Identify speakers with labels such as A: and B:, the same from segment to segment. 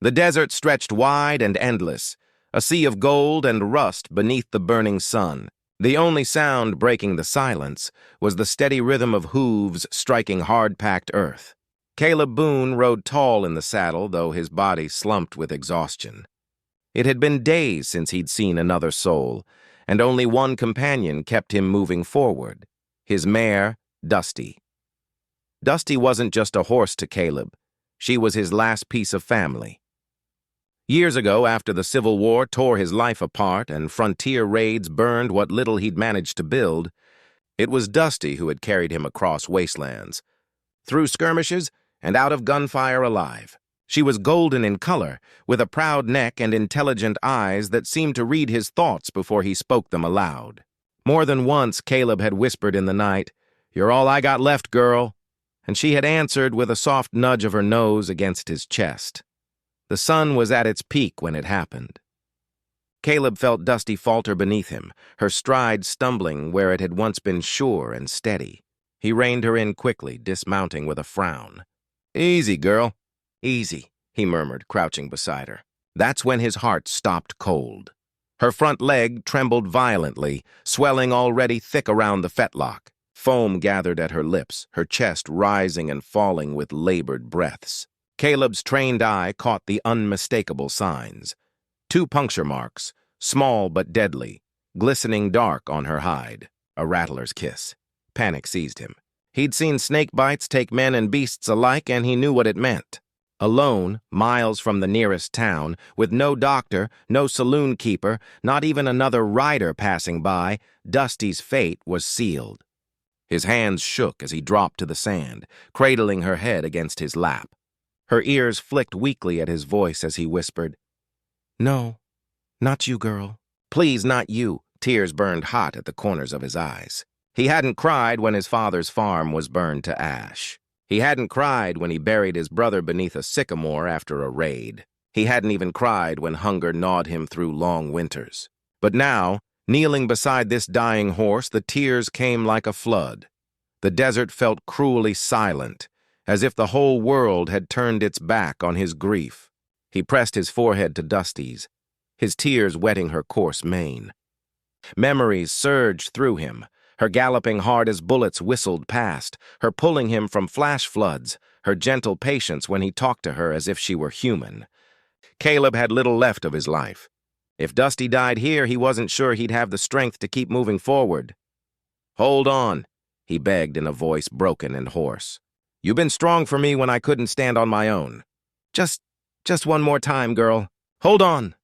A: The desert stretched wide and endless, a sea of gold and rust beneath the burning sun. The only sound breaking the silence was the steady rhythm of hooves striking hard-packed earth. Caleb Boone rode tall in the saddle, though his body slumped with exhaustion. It had been days since he'd seen another soul, and only one companion kept him moving forward, his mare, Dusty. Dusty wasn't just a horse to Caleb. She was his last piece of family. Years ago, after the Civil War tore his life apart and frontier raids burned what little he'd managed to build, it was Dusty who had carried him across wastelands, through skirmishes and out of gunfire alive. She was golden in color, with a proud neck and intelligent eyes that seemed to read his thoughts before he spoke them aloud. More than once, Caleb had whispered in the night, "You're all I got left, girl," and she had answered with a soft nudge of her nose against his chest. The sun was at its peak when it happened. Caleb felt Dusty falter beneath him, her stride stumbling where it had once been sure and steady. He reined her in quickly, dismounting with a frown. "Easy, girl. Easy," he murmured, crouching beside her. That's when his heart stopped cold. Her front leg trembled violently, swelling already thick around the fetlock. Foam gathered at her lips, her chest rising and falling with labored breaths. Caleb's trained eye caught the unmistakable signs. 2 puncture marks, small but deadly, glistening dark on her hide. A rattler's kiss. Panic seized him. He'd seen snake bites take men and beasts alike, and he knew what it meant. Alone, miles from the nearest town, with no doctor, no saloon keeper, not even another rider passing by, Dusty's fate was sealed. His hands shook as he dropped to the sand, cradling her head against his lap. Her ears flicked weakly at his voice as he whispered, "No, not you, girl. Please, not you." Tears burned hot at the corners of his eyes. He hadn't cried when his father's farm was burned to ash. He hadn't cried when he buried his brother beneath a sycamore after a raid. He hadn't even cried when hunger gnawed him through long winters. But now, kneeling beside this dying horse, the tears came like a flood. The desert felt cruelly silent, as if the whole world had turned its back on his grief. He pressed his forehead to Dusty's, his tears wetting her coarse mane. Memories surged through him, her galloping hard as bullets whistled past, her pulling him from flash floods, her gentle patience when he talked to her as if she were human. Caleb had little left of his life. If Dusty died here, he wasn't sure he'd have the strength to keep moving forward. "Hold on," he begged in a voice broken and hoarse. "You've been strong for me when I couldn't stand on my own. Just one more time, girl. Hold on."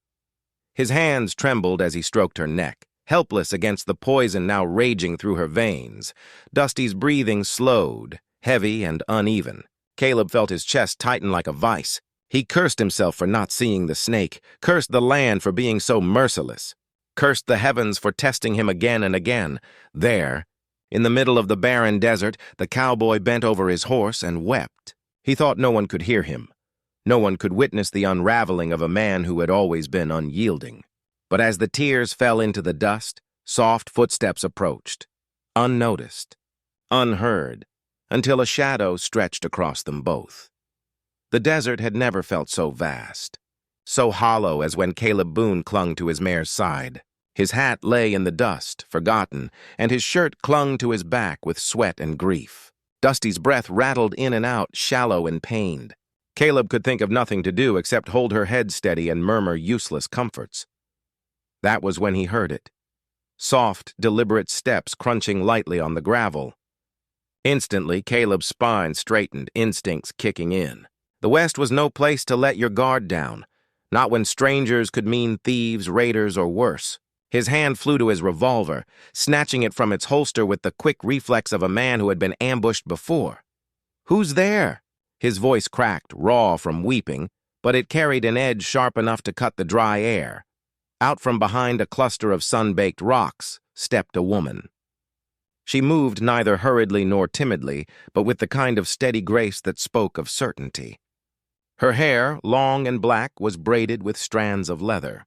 A: His hands trembled as he stroked her neck, helpless against the poison now raging through her veins. Dusty's breathing slowed, heavy and uneven. Caleb felt his chest tighten like a vice. He cursed himself for not seeing the snake, cursed the land for being so merciless, cursed the heavens for testing him again and again. There, in the middle of the barren desert, the cowboy bent over his horse and wept. He thought no one could hear him. No one could witness the unraveling of a man who had always been unyielding. But as the tears fell into the dust, soft footsteps approached, unnoticed, unheard, until a shadow stretched across them both. The desert had never felt so vast, so hollow as when Caleb Boone clung to his mare's side. His hat lay in the dust, forgotten, and his shirt clung to his back with sweat and grief. Dusty's breath rattled in and out, shallow and pained. Caleb could think of nothing to do except hold her head steady and murmur useless comforts. That was when he heard it. Soft, deliberate steps crunching lightly on the gravel. Instantly, Caleb's spine straightened, instincts kicking in. The West was no place to let your guard down, not when strangers could mean thieves, raiders, or worse. His hand flew to his revolver, snatching it from its holster with the quick reflex of a man who had been ambushed before. "Who's there?" His voice cracked, raw from weeping, but it carried an edge sharp enough to cut the dry air. Out from behind a cluster of sun-baked rocks stepped a woman. She moved neither hurriedly nor timidly, but with the kind of steady grace that spoke of certainty. Her hair, long and black, was braided with strands of leather.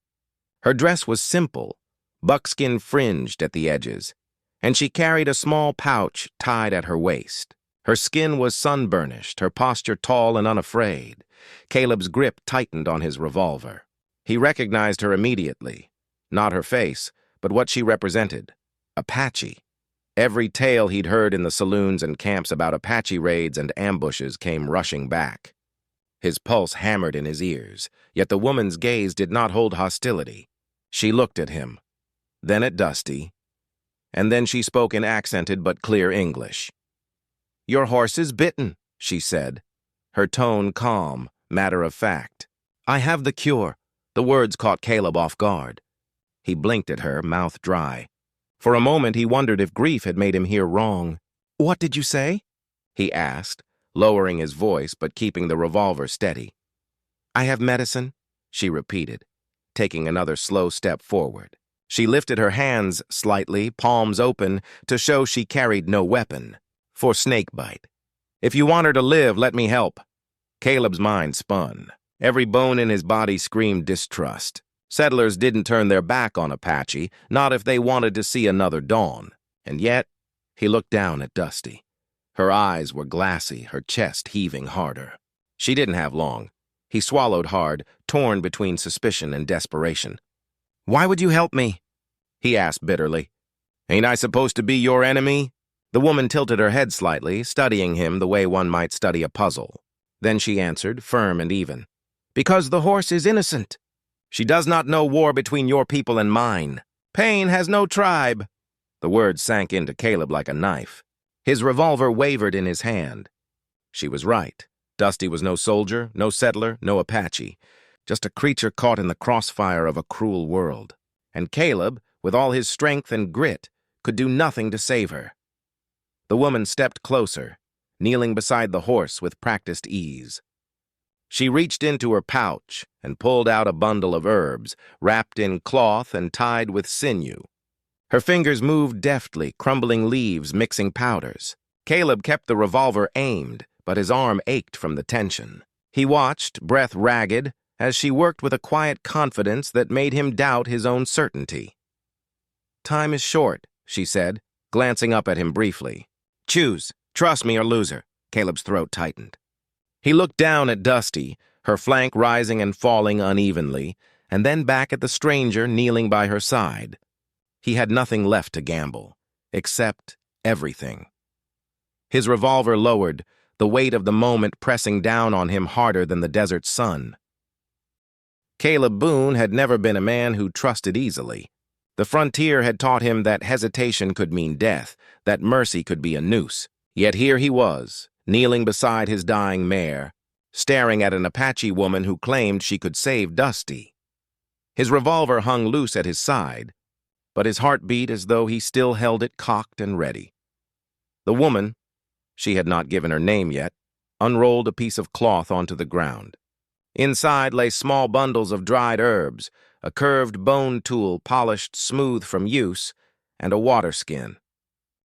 A: Her dress was simple, buckskin fringed at the edges, and she carried a small pouch tied at her waist. Her skin was sunburnished, her posture tall and unafraid. Caleb's grip tightened on his revolver. He recognized her immediately. Not her face, but what she represented. Apache. Every tale he'd heard in the saloons and camps about Apache raids and ambushes came rushing back. His pulse hammered in his ears, yet the woman's gaze did not hold hostility. She looked at him, then at Dusty, and then she spoke in accented but clear English. "Your horse is bitten," she said, her tone calm, matter-of-fact. "I have the cure." The words caught Caleb off guard. He blinked at her, mouth dry. For a moment he wondered if grief had made him hear wrong. "What did you say?" he asked, lowering his voice but keeping the revolver steady. "I have medicine," she repeated, taking another slow step forward. She lifted her hands slightly, palms open, to show she carried no weapon. "For snake bite. If you want her to live, let me help." Caleb's mind spun. Every bone in his body screamed distrust. Settlers didn't turn their back on Apache, not if they wanted to see another dawn. And yet, he looked down at Dusty. Her eyes were glassy, her chest heaving harder. She didn't have long. He swallowed hard, torn between suspicion and desperation. "Why would you help me?" he asked bitterly. "Ain't I supposed to be your enemy?" The woman tilted her head slightly, studying him the way one might study a puzzle. Then she answered, firm and even. "Because the horse is innocent. She does not know war between your people and mine. Pain has no tribe." The words sank into Caleb like a knife. His revolver wavered in his hand. She was right. Dusty was no soldier, no settler, no Apache. Just a creature caught in the crossfire of a cruel world. And Caleb, with all his strength and grit, could do nothing to save her. The woman stepped closer, kneeling beside the horse with practiced ease. She reached into her pouch and pulled out a bundle of herbs, wrapped in cloth and tied with sinew. Her fingers moved deftly, crumbling leaves, mixing powders. Caleb kept the revolver aimed, but his arm ached from the tension. He watched, breath ragged, as she worked with a quiet confidence that made him doubt his own certainty. "Time is short," she said, glancing up at him briefly. "Choose. Trust me or lose her." Caleb's throat tightened. He looked down at Dusty, her flank rising and falling unevenly, and then back at the stranger kneeling by her side. He had nothing left to gamble, except everything. His revolver lowered, the weight of the moment pressing down on him harder than the desert sun. Caleb Boone had never been a man who trusted easily. The frontier had taught him that hesitation could mean death, that mercy could be a noose. Yet here he was, kneeling beside his dying mare, staring at an Apache woman who claimed she could save Dusty. His revolver hung loose at his side, but his heart beat as though he still held it cocked and ready. The woman, she had not given her name yet, unrolled a piece of cloth onto the ground. Inside lay small bundles of dried herbs, a curved bone tool polished smooth from use, and a water skin.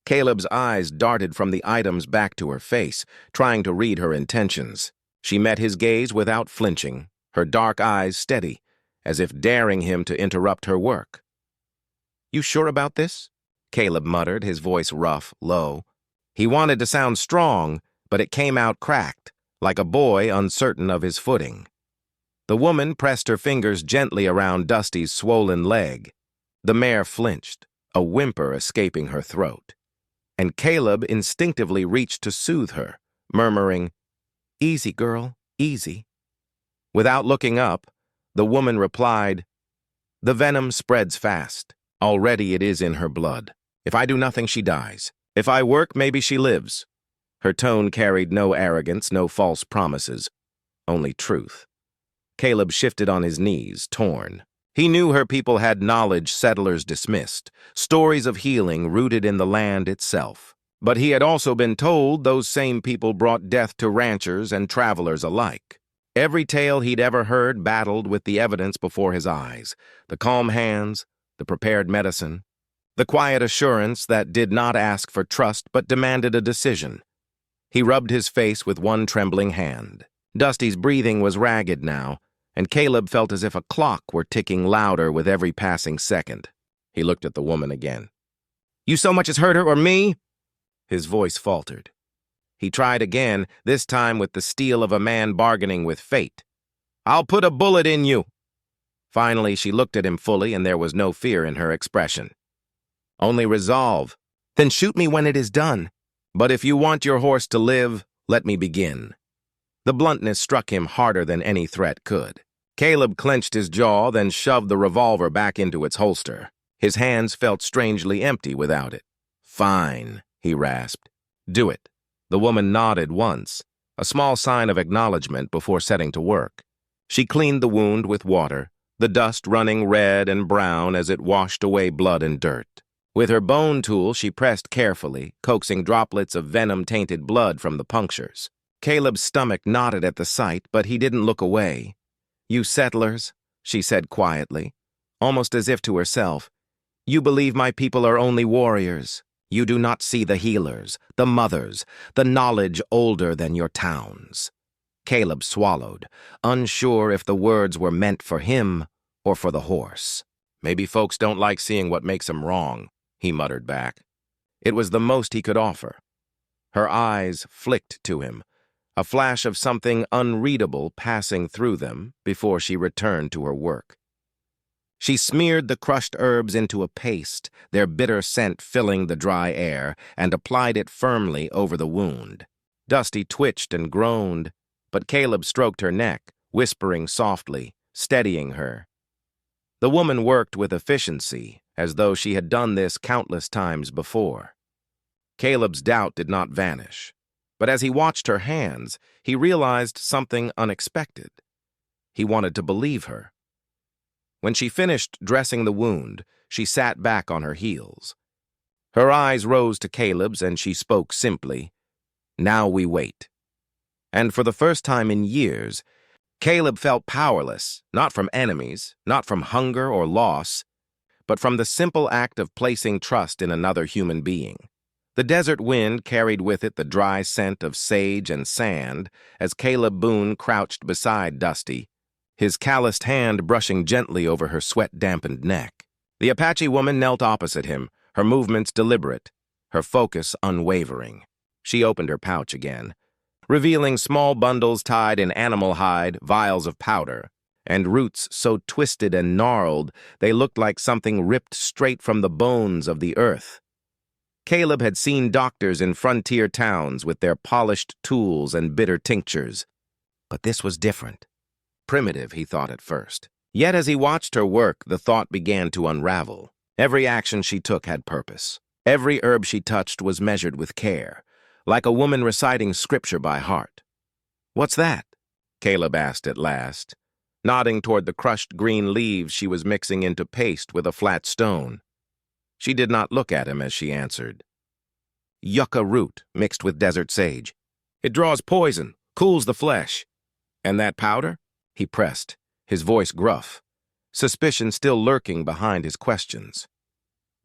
A: Caleb's eyes darted from the items back to her face, trying to read her intentions. She met his gaze without flinching, her dark eyes steady, as if daring him to interrupt her work. "You sure about this?" Caleb muttered, his voice rough, low. He wanted to sound strong, but it came out cracked, like a boy uncertain of his footing. The woman pressed her fingers gently around Dusty's swollen leg. The mare flinched, a whimper escaping her throat. And Caleb instinctively reached to soothe her, murmuring, "Easy, girl, easy." Without looking up, the woman replied, "The venom spreads fast. Already it is in her blood. If I do nothing, she dies. If I work, maybe she lives." Her tone carried no arrogance, no false promises, only truth. Caleb shifted on his knees, torn. He knew her people had knowledge settlers dismissed, stories of healing rooted in the land itself. But he had also been told those same people brought death to ranchers and travelers alike. Every tale he'd ever heard battled with the evidence before his eyes, the calm hands, the prepared medicine, the quiet assurance that did not ask for trust but demanded a decision. He rubbed his face with one trembling hand. Dusty's breathing was ragged now, and Caleb felt as if a clock were ticking louder with every passing second. He looked at the woman again. "You so much as hurt her or me?" His voice faltered. He tried again, this time with the steel of a man bargaining with fate. "I'll put a bullet in you." Finally, she looked at him fully, and there was no fear in her expression. "Only resolve." "Then shoot me when it is done." "But if you want your horse to live, let me begin." The bluntness struck him harder than any threat could. Caleb clenched his jaw, then shoved the revolver back into its holster. His hands felt strangely empty without it. "Fine," he rasped. "Do it." The woman nodded once, a small sign of acknowledgement before setting to work. She cleaned the wound with water, the dust running red and brown as it washed away blood and dirt. With her bone tool, she pressed carefully, coaxing droplets of venom-tainted blood from the punctures. Caleb's stomach knotted at the sight, but he didn't look away. "You settlers," she said quietly, almost as if to herself, "you believe my people are only warriors. You do not see the healers, the mothers, the knowledge older than your towns." Caleb swallowed, unsure if the words were meant for him or for the horse. "Maybe folks don't like seeing what makes 'em wrong," he muttered back. It was the most he could offer. Her eyes flicked to him, a flash of something unreadable passing through them before she returned to her work. She smeared the crushed herbs into a paste, their bitter scent filling the dry air, and applied it firmly over the wound. Dusty twitched and groaned, but Caleb stroked her neck, whispering softly, steadying her. The woman worked with efficiency, as though she had done this countless times before. Caleb's doubt did not vanish, but as he watched her hands, he realized something unexpected. He wanted to believe her. When she finished dressing the wound, she sat back on her heels. Her eyes rose to Caleb's, and she spoke simply, "Now we wait." And for the first time in years, Caleb felt powerless, not from enemies, not from hunger or loss, but from the simple act of placing trust in another human being. The desert wind carried with it the dry scent of sage and sand as Caleb Boone crouched beside Dusty, his calloused hand brushing gently over her sweat-dampened neck. The Apache woman knelt opposite him, her movements deliberate, her focus unwavering. She opened her pouch again, revealing small bundles tied in animal hide, vials of powder, and roots so twisted and gnarled they looked like something ripped straight from the bones of the earth. Caleb had seen doctors in frontier towns with their polished tools and bitter tinctures, but this was different. Primitive, he thought at first. Yet as he watched her work, the thought began to unravel. Every action she took had purpose. Every herb she touched was measured with care, like a woman reciting scripture by heart. "What's that?" Caleb asked at last, nodding toward the crushed green leaves she was mixing into paste with a flat stone. She did not look at him as she answered. "Yucca root mixed with desert sage. It draws poison, cools the flesh." "And that powder?" He pressed, his voice gruff, suspicion still lurking behind his questions.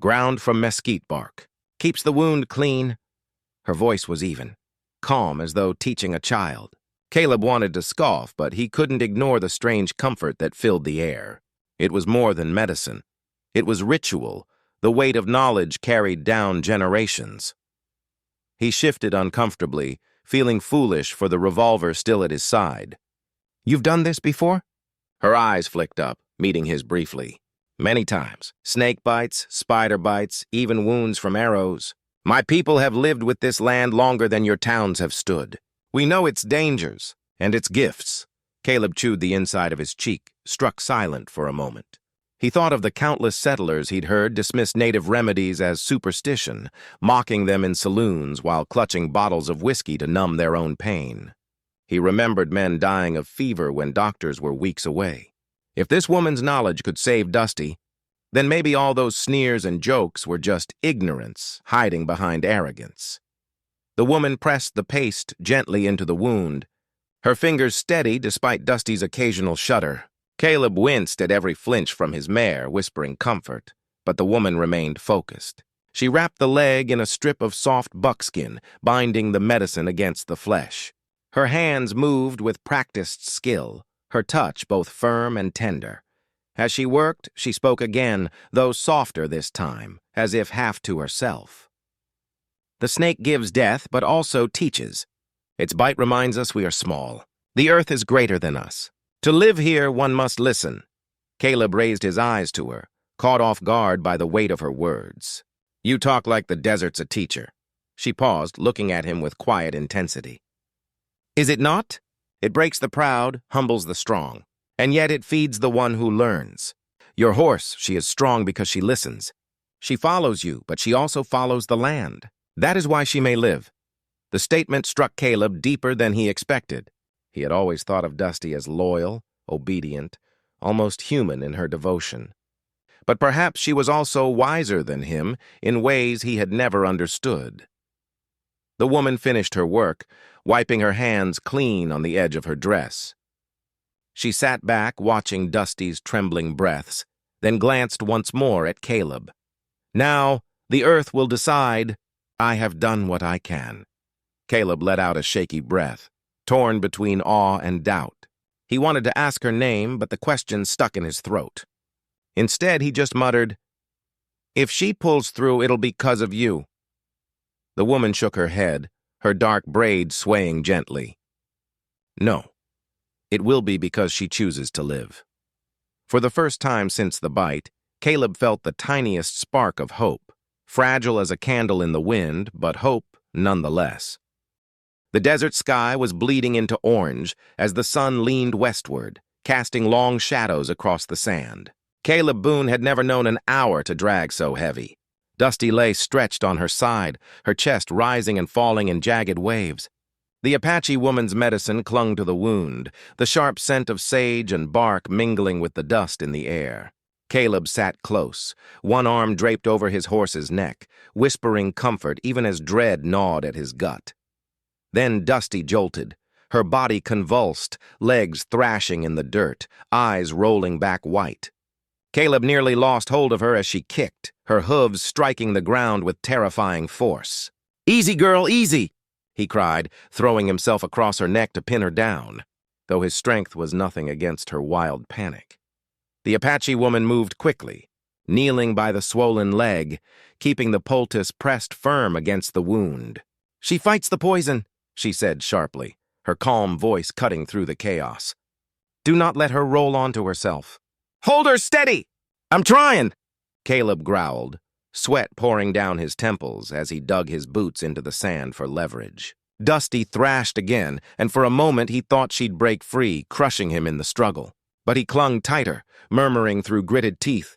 A: "Ground from mesquite bark. Keeps the wound clean." Her voice was even, calm as though teaching a child. Caleb wanted to scoff, but he couldn't ignore the strange comfort that filled the air. It was more than medicine. It was ritual, the weight of knowledge carried down generations. He shifted uncomfortably, feeling foolish for the revolver still at his side. "You've done this before?" Her eyes flicked up, meeting his briefly. "Many times. Snake bites, spider bites, even wounds from arrows. My people have lived with this land longer than your towns have stood. We know its dangers and its gifts." Caleb chewed the inside of his cheek, struck silent for a moment. He thought of the countless settlers he'd heard dismiss native remedies as superstition, mocking them in saloons while clutching bottles of whiskey to numb their own pain. He remembered men dying of fever when doctors were weeks away. If this woman's knowledge could save Dusty, then maybe all those sneers and jokes were just ignorance hiding behind arrogance. The woman pressed the paste gently into the wound, her fingers steady despite Dusty's occasional shudder. Caleb winced at every flinch from his mare, whispering comfort, but the woman remained focused. She wrapped the leg in a strip of soft buckskin, binding the medicine against the flesh. Her hands moved with practiced skill, her touch both firm and tender. As she worked, she spoke again, though softer this time, as if half to herself. The snake gives death, but also teaches. Its bite reminds us we are small. The earth is greater than us. To live here, one must listen. Caleb raised his eyes to her, caught off guard by the weight of her words. You talk like the desert's a teacher. She paused, looking at him with quiet intensity. Is it not? It breaks the proud, humbles the strong, and yet it feeds the one who learns. Your horse, she is strong because she listens. She follows you, but she also follows the land. That is why she may live. The statement struck Caleb deeper than he expected. He had always thought of Dusty as loyal, obedient, almost human in her devotion. But perhaps she was also wiser than him in ways he had never understood. The woman finished her work, wiping her hands clean on the edge of her dress. She sat back, watching Dusty's trembling breaths, then glanced once more at Caleb. Now, the earth will decide. I have done what I can. Caleb let out a shaky breath, torn between awe and doubt. He wanted to ask her name, but the question stuck in his throat. Instead, he just muttered, If she pulls through, it'll be 'cause of you. The woman shook her head, her dark braids swaying gently. No, it will be because she chooses to live. For the first time since the bite, Caleb felt the tiniest spark of hope, fragile as a candle in the wind, but hope nonetheless. The desert sky was bleeding into orange as the sun leaned westward, casting long shadows across the sand. Caleb Boone had never known an hour to drag so heavy. Dusty lay stretched on her side, her chest rising and falling in jagged waves. The Apache woman's medicine clung to the wound, the sharp scent of sage and bark mingling with the dust in the air. Caleb sat close, one arm draped over his horse's neck, whispering comfort even as dread gnawed at his gut. Then Dusty jolted, her body convulsed, legs thrashing in the dirt, eyes rolling back white. Caleb nearly lost hold of her as she kicked, her hooves striking the ground with terrifying force. Easy, girl, easy, he cried, throwing himself across her neck to pin her down, though his strength was nothing against her wild panic. The Apache woman moved quickly, kneeling by the swollen leg, keeping the poultice pressed firm against the wound. She fights the poison, she said sharply, her calm voice cutting through the chaos. Do not let her roll onto herself. Hold her steady! I'm trying! Caleb growled, sweat pouring down his temples as he dug his boots into the sand for leverage. Dusty thrashed again, and for a moment he thought she'd break free, crushing him in the struggle. But he clung tighter, murmuring through gritted teeth.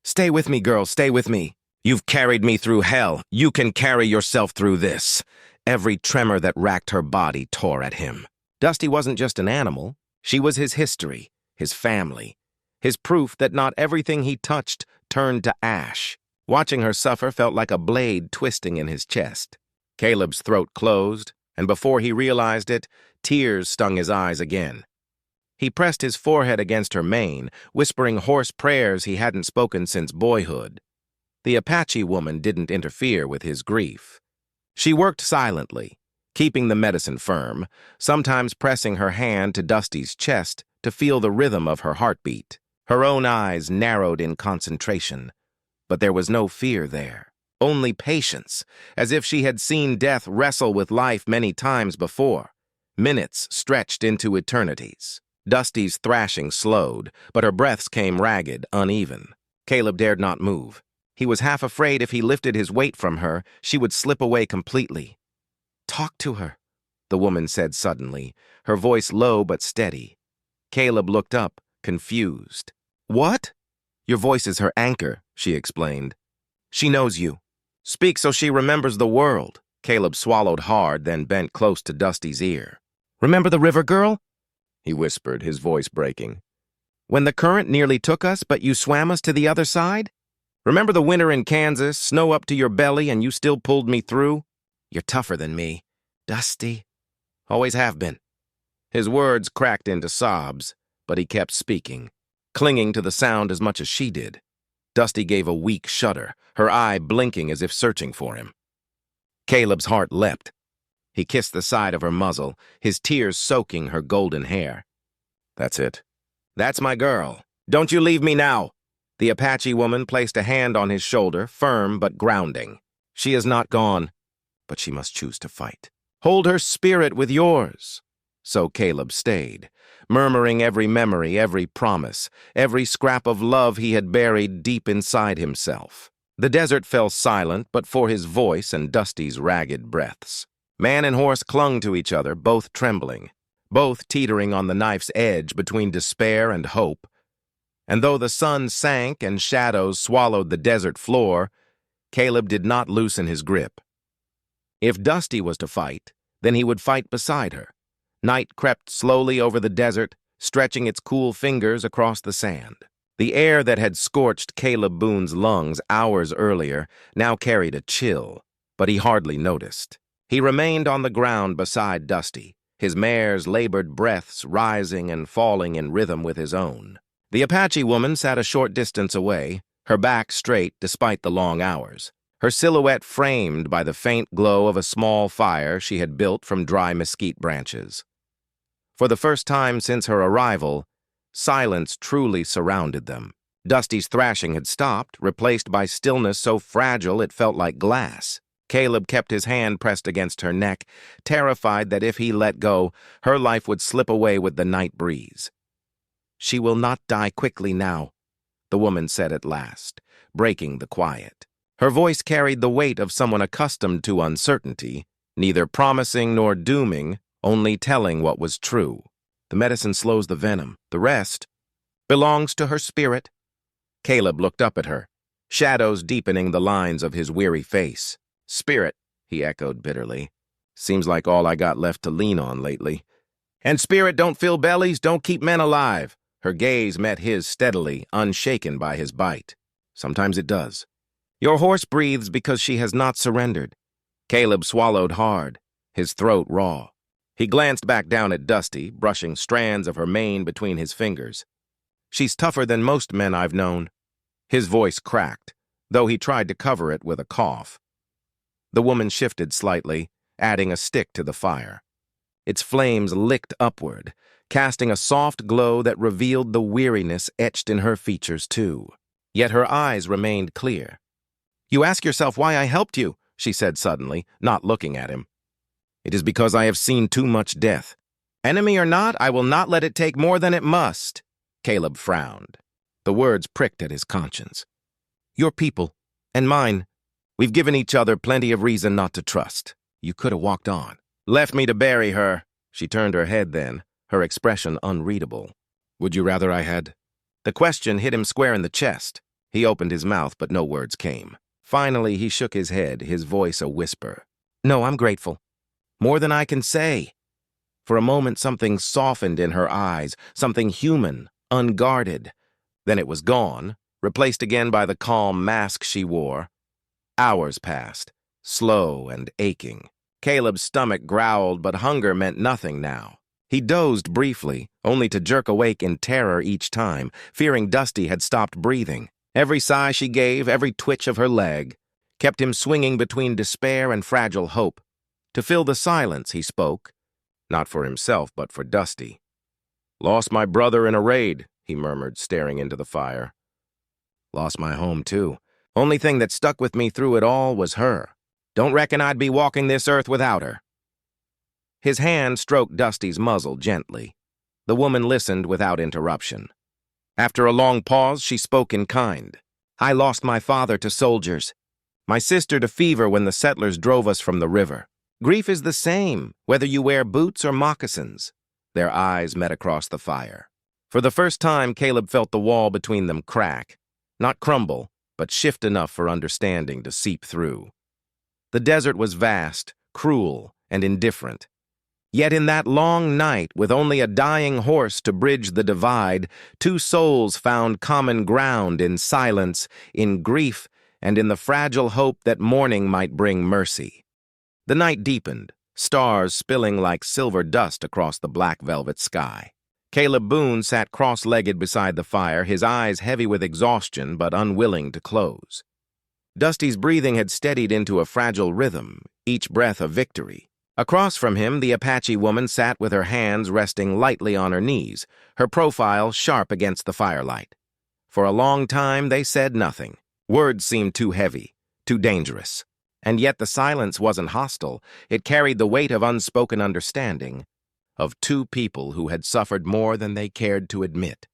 A: Stay with me, girl, stay with me. You've carried me through hell. You can carry yourself through this. Every tremor that racked her body tore at him. Dusty wasn't just an animal. She was his history, his family, his proof that not everything he touched turned to ash. Watching her suffer felt like a blade twisting in his chest. Caleb's throat closed, and before he realized it, tears stung his eyes again. He pressed his forehead against her mane, whispering hoarse prayers he hadn't spoken since boyhood. The Apache woman didn't interfere with his grief. She worked silently, keeping the medicine firm, sometimes pressing her hand to Dusty's chest to feel the rhythm of her heartbeat. Her own eyes narrowed in concentration, but there was no fear there, only patience, as if she had seen death wrestle with life many times before. Minutes stretched into eternities. Dusty's thrashing slowed, but her breaths came ragged, uneven. Caleb dared not move. He was half afraid if he lifted his weight from her, she would slip away completely. Talk to her, the woman said suddenly, her voice low but steady. Caleb looked up, confused. What? Your voice is her anchor, she explained. She knows you. Speak so she remembers the world. Caleb swallowed hard, then bent close to Dusty's ear. Remember the river girl? He whispered, his voice breaking. When the current nearly took us, but you swam us to the other side? Remember the winter in Kansas, snow up to your belly, and you still pulled me through? You're tougher than me, Dusty. Always have been. His words cracked into sobs, but he kept speaking, clinging to the sound as much as she did. Dusty gave a weak shudder, her eye blinking as if searching for him. Caleb's heart leapt. He kissed the side of her muzzle, his tears soaking her golden hair. That's it. That's my girl. Don't you leave me now. The Apache woman placed a hand on his shoulder, firm but grounding. She is not gone. but she must choose to fight. Hold her spirit with yours. So Caleb stayed, murmuring every memory, every promise, every scrap of love he had buried deep inside himself. The desert fell silent but for his voice and Dusty's ragged breaths. Man and horse clung to each other, both trembling, both teetering on the knife's edge between despair and hope. And though the sun sank and shadows swallowed the desert floor, Caleb did not loosen his grip. If Dusty was to fight, then he would fight beside her. Night crept slowly over the desert, stretching its cool fingers across the sand. The air that had scorched Caleb Boone's lungs hours earlier now carried a chill, but he hardly noticed. He remained on the ground beside Dusty, his mare's labored breaths rising and falling in rhythm with his own. The Apache woman sat a short distance away, her back straight despite the long hours, her silhouette framed by the faint glow of a small fire she had built from dry mesquite branches. For the first time since her arrival, silence truly surrounded them. Dusty's thrashing had stopped, replaced by stillness so fragile it felt like glass. Caleb kept his hand pressed against her neck, terrified that if he let go, her life would slip away with the night breeze. "She will not die quickly now," the woman said at last, breaking the quiet. Her voice carried the weight of someone accustomed to uncertainty, neither promising nor dooming, only telling what was true. "The medicine slows the venom. The rest belongs to her spirit." Caleb looked up at her, shadows deepening the lines of his weary face. "Spirit," he echoed bitterly. "Seems like all I got left to lean on lately." "And spirit don't fill bellies, don't keep men alive." Her gaze met his steadily, unshaken by his bite. "Sometimes it does. Your horse breathes because she has not surrendered." Caleb swallowed hard, his throat raw. He glanced back down at Dusty, brushing strands of her mane between his fingers. "She's tougher than most men I've known." His voice cracked, though he tried to cover it with a cough. The woman shifted slightly, adding a stick to the fire. Its flames licked upward, casting a soft glow that revealed the weariness etched in her features too. Yet her eyes remained clear. "You ask yourself why I helped you," she said suddenly, not looking at him. "It is because I have seen too much death. Enemy or not, I will not let it take more than it must." Caleb frowned. The words pricked at his conscience. "Your people, and mine, we've given each other plenty of reason not to trust. You could have walked on." "Left me to bury her." She turned her head then, her expression unreadable. "Would you rather I had?" The question hit him square in the chest. He opened his mouth, but no words came. Finally, he shook his head, his voice a whisper. "No, I'm grateful. More than I can say." For a moment, something softened in her eyes, something human, unguarded. Then it was gone, replaced again by the calm mask she wore. Hours passed, slow and aching. Caleb's stomach growled, but hunger meant nothing now. He dozed briefly, only to jerk awake in terror each time, fearing Dusty had stopped breathing. Every sigh she gave, every twitch of her leg, kept him swinging between despair and fragile hope. To fill the silence, he spoke, not for himself, but for Dusty. "Lost my brother in a raid," he murmured, staring into the fire. "Lost my home, too. Only thing that stuck with me through it all was her. Don't reckon I'd be walking this earth without her." His hand stroked Dusty's muzzle gently. The woman listened without interruption. After a long pause, she spoke in kind. "I lost my father to soldiers, my sister to fever when the settlers drove us from the river. Grief is the same, whether you wear boots or moccasins." Their eyes met across the fire. For the first time, Caleb felt the wall between them crack, not crumble, but shift enough for understanding to seep through. The desert was vast, cruel, and indifferent. Yet in that long night, with only a dying horse to bridge the divide, two souls found common ground in silence, in grief, and in the fragile hope that morning might bring mercy. The night deepened, stars spilling like silver dust across the black velvet sky. Caleb Boone sat cross-legged beside the fire, his eyes heavy with exhaustion but unwilling to close. Dusty's breathing had steadied into a fragile rhythm, each breath a victory. Across from him, the Apache woman sat with her hands resting lightly on her knees, her profile sharp against the firelight. For a long time, they said nothing. Words seemed too heavy, too dangerous. And yet the silence wasn't hostile. It carried the weight of unspoken understanding, of two people who had suffered more than they cared to admit.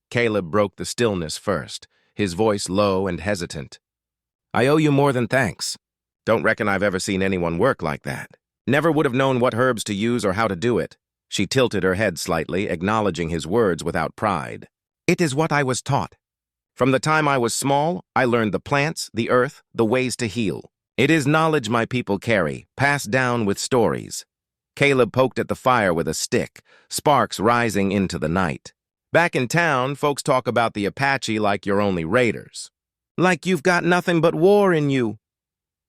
A: Caleb broke the stillness first, his voice low and hesitant. "I owe you more than thanks. Don't reckon I've ever seen anyone work like that. Never would have known what herbs to use or how to do it." She tilted her head slightly, acknowledging his words without pride. "It is what I was taught. From the time I was small, I learned the plants, the earth, the ways to heal. It is knowledge my people carry, passed down with stories." Caleb poked at the fire with a stick, sparks rising into the night. "Back in town, folks talk about the Apache like you're only raiders. Like you've got nothing but war in you."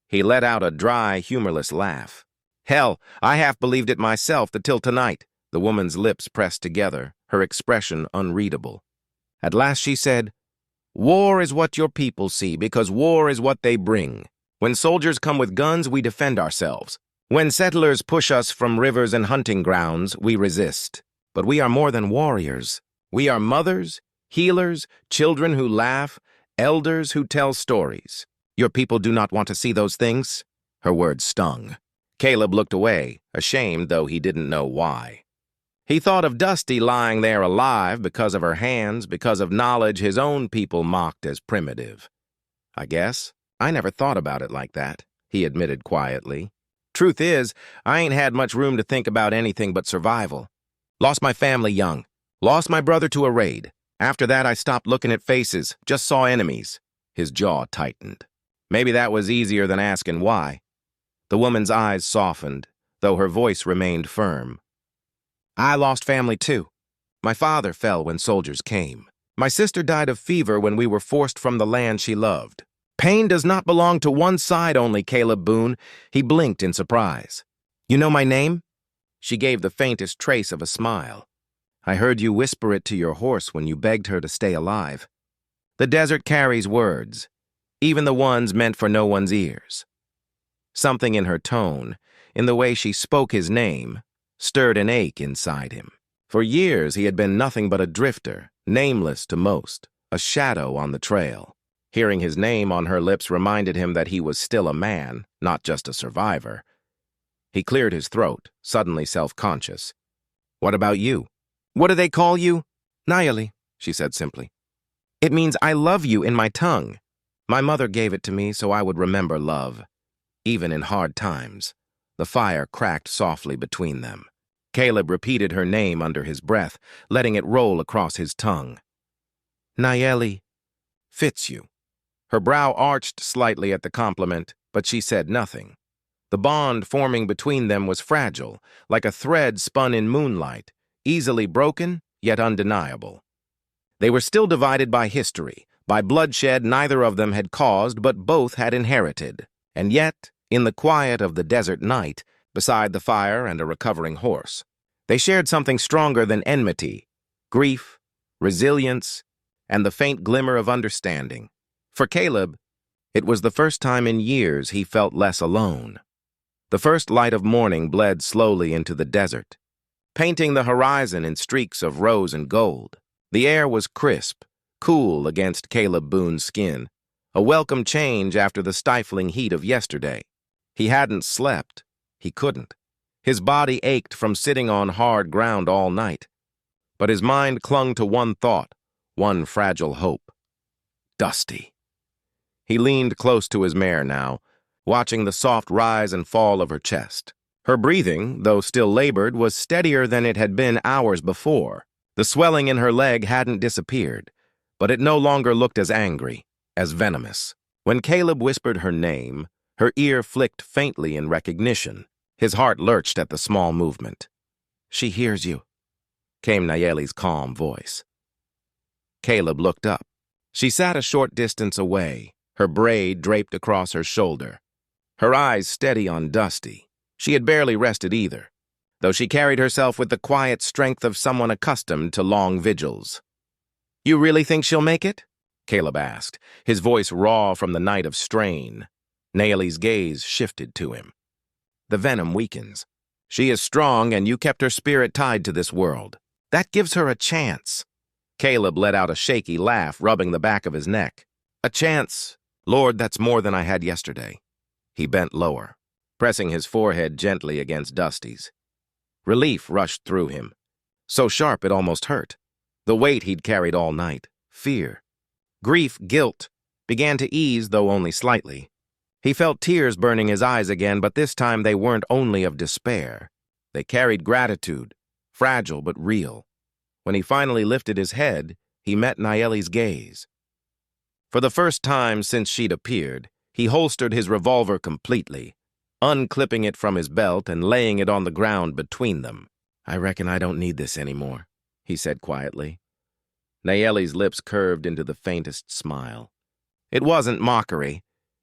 A: He let out a dry, humorless laugh. "Hell, I half believed it myself till tonight." The woman's lips pressed together, her expression unreadable. At last she said, "War is what your people see, because war is what they bring. When soldiers come with guns, we defend ourselves. When settlers push us from rivers and hunting grounds, we resist. But we are more than warriors. We are mothers, healers, children who laugh, elders who tell stories. Your people do not want to see those things?" Her words stung. Caleb looked away, ashamed though he didn't know why. He thought of Dusty lying there alive because of her hands, because of knowledge his own people mocked as primitive. "I guess I never thought about it like that," he admitted quietly. "Truth is, I ain't had much room to think about anything but survival. Lost my family young. Lost my brother to a raid. After that, I stopped looking at faces, just saw enemies." His jaw tightened. Maybe that was easier than asking why. The woman's eyes softened, though her voice remained firm. "I lost family too. My father fell when soldiers came. My sister died of fever when we were forced from the land she loved. Pain does not belong to one side only, Caleb Boone." He blinked in surprise. "You know my name?" She gave the faintest trace of a smile. "I heard you whisper it to your horse when you begged her to stay alive. The desert carries words, even the ones meant for no one's ears." Something in her tone, in the way she spoke his name, stirred an ache inside him. For years he had been nothing but a drifter, nameless to most, a shadow on the trail. Hearing his name on her lips reminded him that he was still a man, not just a survivor. He cleared his throat, suddenly self-conscious. "What about you?" "What do they call you?" "Nayeli," she said simply. "It means I love you in my tongue. My mother gave it to me so I would remember love, even in hard times." The fire cracked softly between them. Caleb repeated her name under his breath, letting it roll across his tongue. "Nayeli fits you." Her brow arched slightly at the compliment, but she said nothing. The bond forming between them was fragile, like a thread spun in moonlight, easily broken, yet undeniable. They were still divided by history, by bloodshed neither of them had caused but both had inherited. And yet, in the quiet of the desert night, beside the fire and a recovering horse, they shared something stronger than enmity, grief, resilience, and the faint glimmer of understanding. For Caleb, it was the first time in years he felt less alone. The first light of morning bled slowly into the desert, painting the horizon in streaks of rose and gold. The air was crisp, cool against Caleb Boone's skin, a welcome change after the stifling heat of yesterday. He hadn't slept. He couldn't. His body ached from sitting on hard ground all night. But his mind clung to one thought, one fragile hope. Dusty. He leaned close to his mare now, watching the soft rise and fall of her chest. Her breathing, though still labored, was steadier than it had been hours before. The swelling in her leg hadn't disappeared, but it no longer looked as angry, as venomous. When Caleb whispered her name, her ear flicked faintly in recognition. His heart lurched at the small movement. "She hears you," came Nayeli's calm voice. Caleb looked up. She sat a short distance away, her braid draped across her shoulder, her eyes steady on Dusty. She had barely rested either, though she carried herself with the quiet strength of someone accustomed to long vigils. "You really think she'll make it?" Caleb asked, his voice raw from the night of strain. Nayeli's gaze shifted to him. "The venom weakens. She is strong, and you kept her spirit tied to this world. That gives her a chance." Caleb let out a shaky laugh, rubbing the back of his neck. "A chance? Lord, that's more than I had yesterday." He bent lower, pressing his forehead gently against Dusty's. Relief rushed through him, so sharp it almost hurt. The weight he'd carried all night, fear, grief, guilt, began to ease, though only slightly. He felt tears burning his eyes again, but this time they weren't only of despair. They carried gratitude, fragile but real. When he finally lifted his head, he met Nayeli's gaze. For the first time since she'd appeared, he holstered his revolver completely, unclipping it from his belt and laying it on the ground between them. "I reckon I don't need this anymore," he said quietly. Nayeli's lips curved into the faintest smile. It wasn't mockery.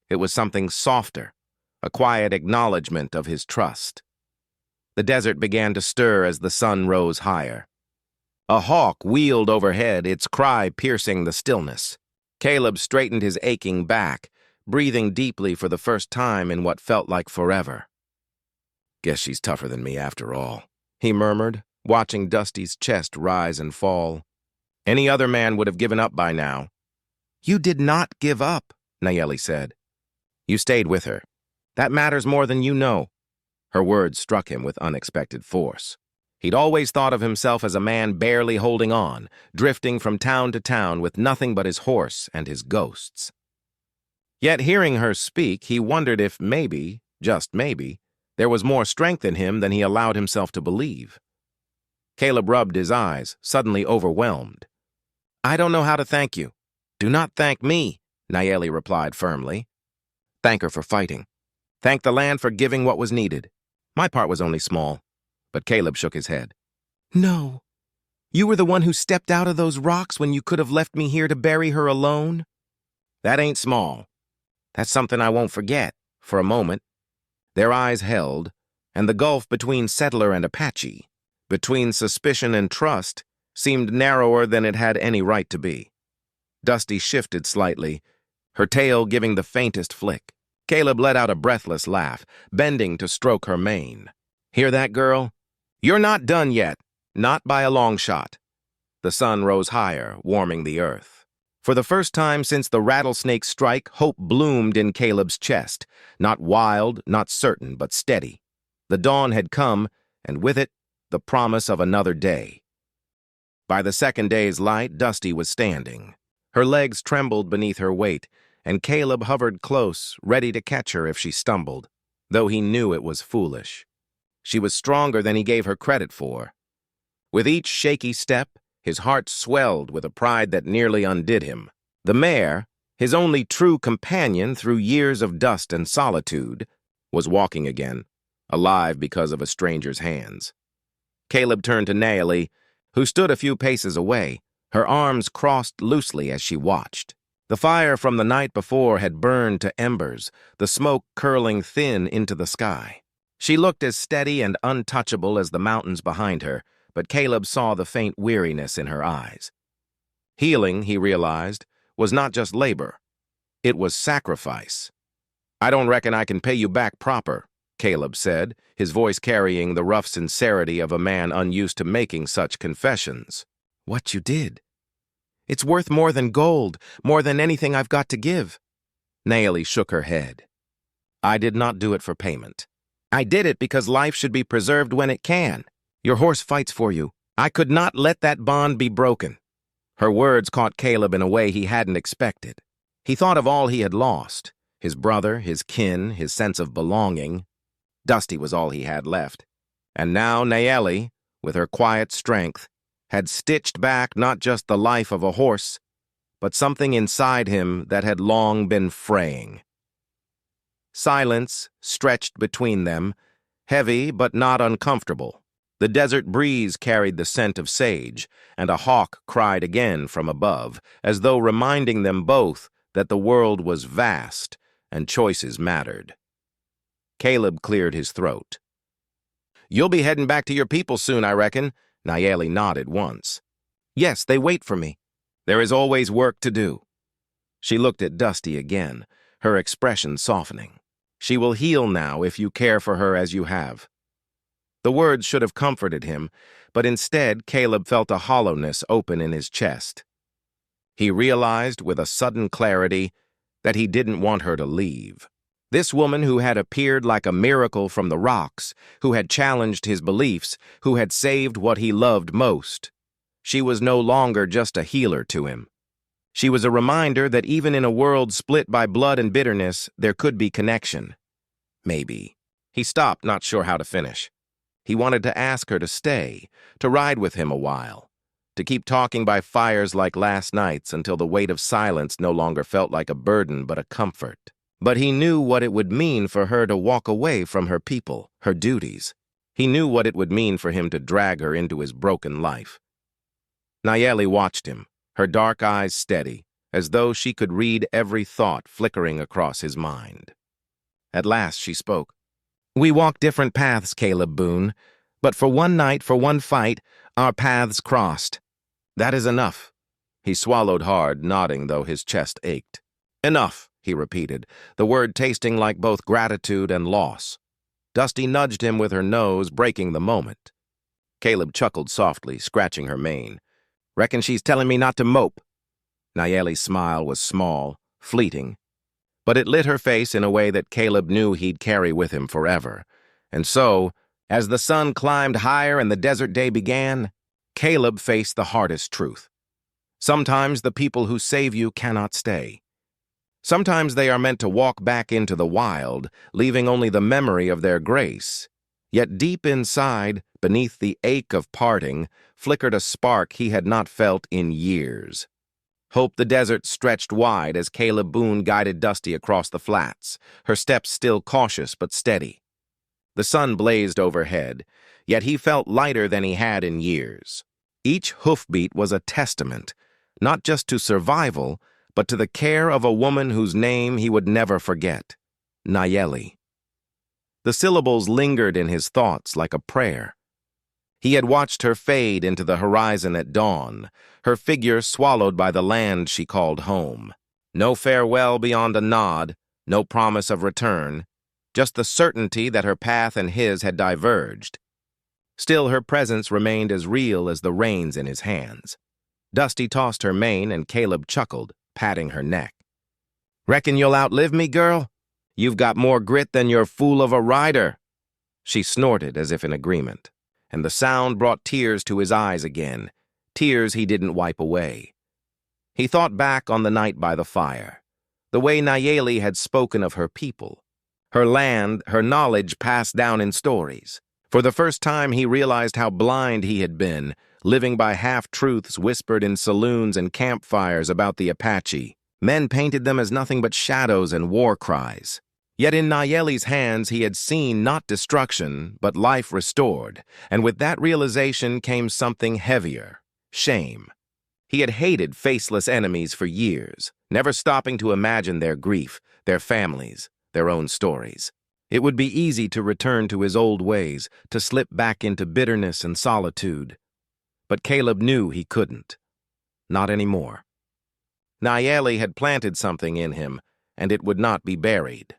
A: It was something softer, a quiet acknowledgement of his trust. The desert began to stir as the sun rose higher. A hawk wheeled overhead, its cry piercing the stillness. Caleb straightened his aching back, breathing deeply for the first time in what felt like forever. "Guess she's tougher than me after all," he murmured, watching Dusty's chest rise and fall. Any other man would have given up by now. "You did not give up," Nayeli said. "You stayed with her. That matters more than you know." Her words struck him with unexpected force. He'd always thought of himself as a man barely holding on, drifting from town to town with nothing but his horse and his ghosts. Yet hearing her speak, he wondered if maybe, just maybe, there was more strength in him than he allowed himself to believe. Caleb rubbed his eyes, suddenly overwhelmed. "I don't know how to thank you." "Do not thank me," Nayeli replied firmly. "Thank her for fighting. Thank the land for giving what was needed. My part was only small." But Caleb shook his head. "No. You were the one who stepped out of those rocks when you could have left me here to bury her alone." "That ain't small. That's something I won't forget." For a moment, their eyes held, and the gulf between settler and Apache, between suspicion and trust, seemed narrower than it had any right to be. Dusty shifted slightly, her tail giving the faintest flick. Caleb let out a breathless laugh, bending to stroke her mane. "Hear that, girl? You're not done yet, not by a long shot." The sun rose higher, warming the earth. For the first time since the rattlesnake strike, hope bloomed in Caleb's chest, not wild, not certain, but steady. The dawn had come, and with it, the promise of another day. By the second day's light, Dusty was standing. Her legs trembled beneath her weight, and Caleb hovered close, ready to catch her if she stumbled, though he knew it was foolish. She was stronger than he gave her credit for. With each shaky step, his heart swelled with a pride that nearly undid him. The mare, his only true companion through years of dust and solitude, was walking again, alive because of a stranger's hands. Caleb turned to Nayeli, who stood a few paces away, her arms crossed loosely as she watched. The fire from the night before had burned to embers, the smoke curling thin into the sky. She looked as steady and untouchable as the mountains behind her, but Caleb saw the faint weariness in her eyes. Healing, he realized, was not just labor. It was sacrifice. "I don't reckon I can pay you back proper," Caleb said, his voice carrying the rough sincerity of a man unused to making such confessions. "What you did. It's worth more than gold, more than anything I've got to give." Nayeli shook her head. "I did not do it for payment. I did it because life should be preserved when it can. Your horse fights for you. I could not let that bond be broken." Her words caught Caleb in a way he hadn't expected. He thought of all he had lost, his brother, his kin, his sense of belonging. Dusty was all he had left. And now Nayeli, with her quiet strength, had stitched back not just the life of a horse, but something inside him that had long been fraying. Silence stretched between them, heavy but not uncomfortable. The desert breeze carried the scent of sage, and a hawk cried again from above, as though reminding them both that the world was vast and choices mattered. Caleb cleared his throat. "You'll be heading back to your people soon, I reckon." Nayeli nodded once. "Yes, they wait for me. There is always work to do." She looked at Dusty again, her expression softening. "She will heal now if you care for her as you have." The words should have comforted him, but instead Caleb felt a hollowness open in his chest. He realized with a sudden clarity that he didn't want her to leave. This woman who had appeared like a miracle from the rocks, who had challenged his beliefs, who had saved what he loved most. She was no longer just a healer to him. She was a reminder that even in a world split by blood and bitterness, there could be connection. Maybe. He stopped, not sure how to finish. He wanted to ask her to stay, to ride with him a while, to keep talking by fires like last night's until the weight of silence no longer felt like a burden but a comfort. But he knew what it would mean for her to walk away from her people, her duties. He knew what it would mean for him to drag her into his broken life. Nayeli watched him, her dark eyes steady, as though she could read every thought flickering across his mind. At last she spoke. "We walk different paths, Caleb Boone, but for one night, for one fight, our paths crossed. That is enough." He swallowed hard, nodding though his chest ached. "Enough," he repeated, the word tasting like both gratitude and loss. Dusty nudged him with her nose, breaking the moment. Caleb chuckled softly, scratching her mane. "Reckon she's telling me not to mope." Nayeli's smile was small, fleeting, but it lit her face in a way that Caleb knew he'd carry with him forever. And so, as the sun climbed higher and the desert day began, Caleb faced the hardest truth. Sometimes the people who save you cannot stay. Sometimes they are meant to walk back into the wild, leaving only the memory of their grace. Yet deep inside, beneath the ache of parting, flickered a spark he had not felt in years. Hope the desert stretched wide as Caleb Boone guided Dusty across the flats, her steps still cautious but steady. The sun blazed overhead, yet he felt lighter than he had in years. Each hoofbeat was a testament, not just to survival, but to the care of a woman whose name he would never forget, Nayeli. The syllables lingered in his thoughts like a prayer. He had watched her fade into the horizon at dawn, her figure swallowed by the land she called home. No farewell beyond a nod, no promise of return, just the certainty that her path and his had diverged. Still, her presence remained as real as the reins in his hands. Dusty tossed her mane and Caleb chuckled, patting her neck. "Reckon you'll outlive me, girl? You've got more grit than your fool of a rider." She snorted as if in agreement, and the sound brought tears to his eyes again, tears he didn't wipe away. He thought back on the night by the fire, the way Nayeli had spoken of her people, her land, her knowledge passed down in stories. For the first time he realized how blind he had been, living by half-truths whispered in saloons and campfires about the Apache. Men painted them as nothing but shadows and war cries. Yet in Nayeli's hands he had seen not destruction, but life restored, and with that realization came something heavier, shame. He had hated faceless enemies for years, never stopping to imagine their grief, their families, their own stories. It would be easy to return to his old ways, to slip back into bitterness and solitude. But Caleb knew he couldn't. Not anymore. Nayeli had planted something in him, and it would not be buried.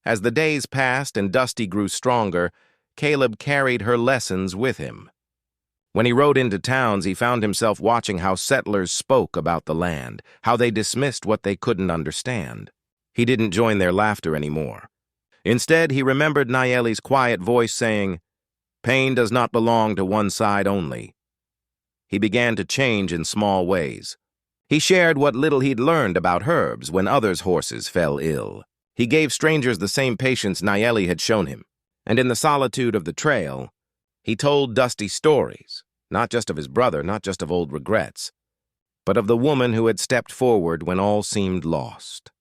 A: As the days passed and Dusty grew stronger, Caleb carried her lessons with him. When he rode into towns, he found himself watching how settlers spoke about the land, how they dismissed what they couldn't understand. He didn't join their laughter anymore. Instead, he remembered Nayeli's quiet voice saying, "Pain does not belong to one side only." He began to change in small ways. He shared what little he'd learned about herbs when others' horses fell ill. He gave strangers the same patience Nayeli had shown him, and in the solitude of the trail, he told Dusty stories, not just of his brother, not just of old regrets, but of the woman who had stepped forward when all seemed lost.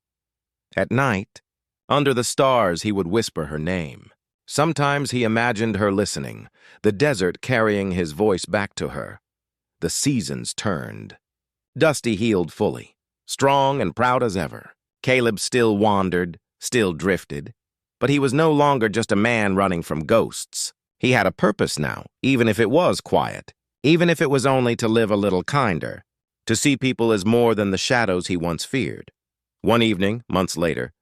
A: At night, under the stars, he would whisper her name. Sometimes he imagined her listening, the desert carrying his voice back to her. The seasons turned. Dusty healed fully, strong and proud as ever. Caleb still wandered, still drifted, but he was no longer just a man running from ghosts. He had a purpose now, even if it was quiet, even if it was only to live a little kinder, to see people as more than the shadows he once feared. One evening, months later,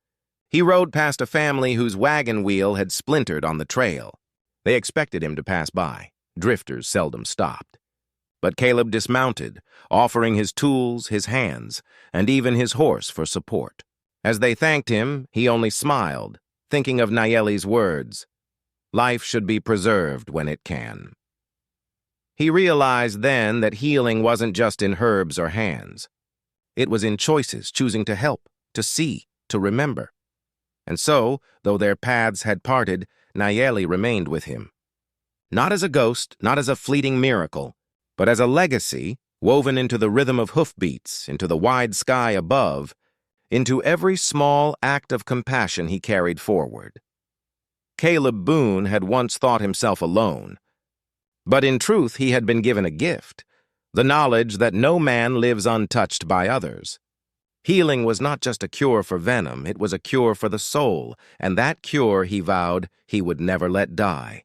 A: he rode past a family whose wagon wheel had splintered on the trail. They expected him to pass by. Drifters seldom stopped. But Caleb dismounted, offering his tools, his hands, and even his horse for support. As they thanked him, he only smiled, thinking of Nayeli's words, "Life should be preserved when it can." He realized then that healing wasn't just in herbs or hands. It was in choices, choosing to help, to see, to remember. And so, though their paths had parted, Nayeli remained with him. Not as a ghost, not as a fleeting miracle, but as a legacy woven into the rhythm of hoofbeats, into the wide sky above, into every small act of compassion he carried forward. Caleb Boone had once thought himself alone, but in truth he had been given a gift, the knowledge that no man lives untouched by others. Healing was not just a cure for venom, it was a cure for the soul, and that cure, he vowed, he would never let die.